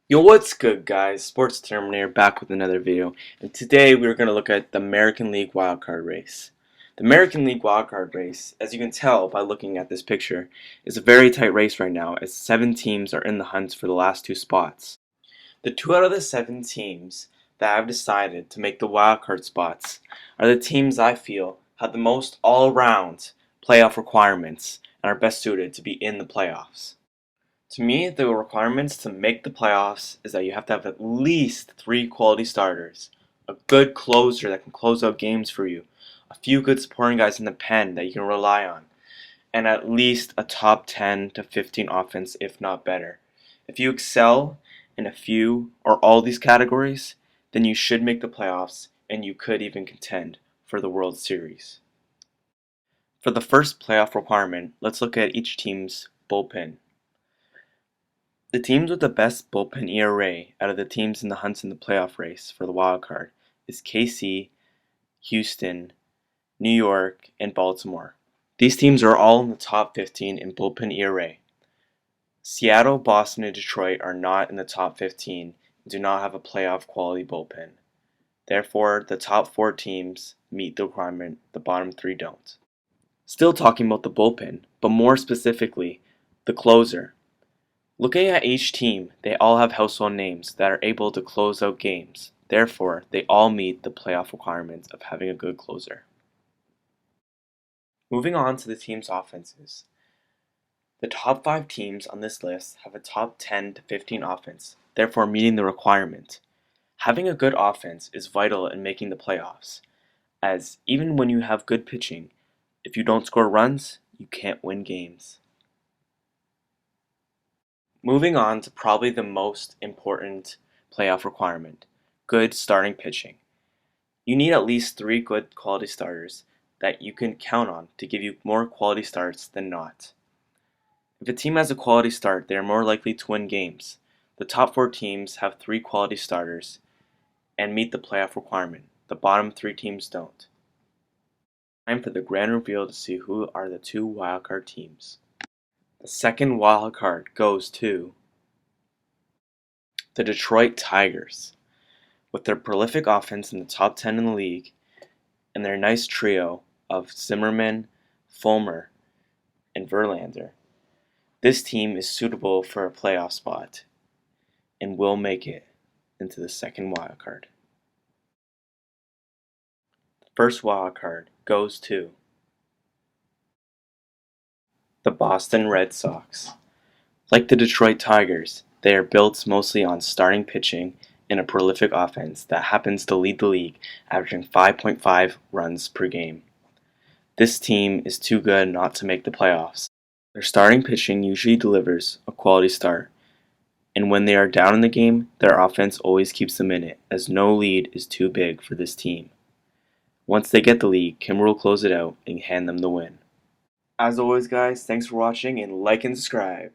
Yo, what's good, guys? Sports Terminator back with another video, and today we're going to look at the American League wildcard race. The American League wildcard race, as you can tell by looking at this picture, is a very tight race right now as 7 teams are in the hunt for the last 2 spots. The 2 out of the 7 teams that have decided to make the wildcard spots are the teams I feel have the most all-around playoff requirements and are best suited to be in the playoffs. To me, the requirements to make the playoffs is that you have to have at least 3 quality starters, a good closer that can close out games for you, a few good supporting guys in the pen that you can rely on, and at least a top 10 to 15 offense, if not better. If you excel in a few or all these categories, then you should make the playoffs and you could even contend for the World Series. For the first playoff requirement, let's look at each team's bullpen. The teams with the best bullpen ERA out of the teams in the hunt in the playoff race for the wild card is KC, Houston, New York, and Baltimore. These teams are all in the top 15 in bullpen ERA. Seattle, Boston, and Detroit are not in the top 15 and do not have a playoff quality bullpen. Therefore, the top 4 teams meet the requirement, the bottom 3 don't. Still talking about the bullpen, but more specifically, the closer. Looking at each team, they all have household names that are able to close out games. Therefore, they all meet the playoff requirements of having a good closer. Moving on to the team's offenses. The top 5 teams on this list have a top 10 to 15 offense, therefore meeting the requirement. Having a good offense is vital in making the playoffs, as even when you have good pitching, if you don't score runs, you can't win games. Moving on to probably the most important playoff requirement, good starting pitching. You need at least 3 good quality starters that you can count on to give you more quality starts than not. If a team has a quality start, they are more likely to win games. The top 4 teams have 3 quality starters and meet the playoff requirement. The bottom 3 teams don't. Time for the grand reveal to see who are the 2 wildcard teams. The second wild card goes to the Detroit Tigers. With their prolific offense in the top 10 in the league and their nice trio of Zimmerman, Fulmer, and Verlander, this team is suitable for a playoff spot and will make it into the second wild card. The first wild card goes to the Boston Red Sox. Like the Detroit Tigers, they are built mostly on starting pitching and a prolific offense that happens to lead the league, averaging 5.5 runs per game. This team is too good not to make the playoffs. Their starting pitching usually delivers a quality start, and when they are down in the game, their offense always keeps them in it, as no lead is too big for this team. Once they get the lead, Kimber will close it out and hand them the win. As always, guys, thanks for watching and like and subscribe.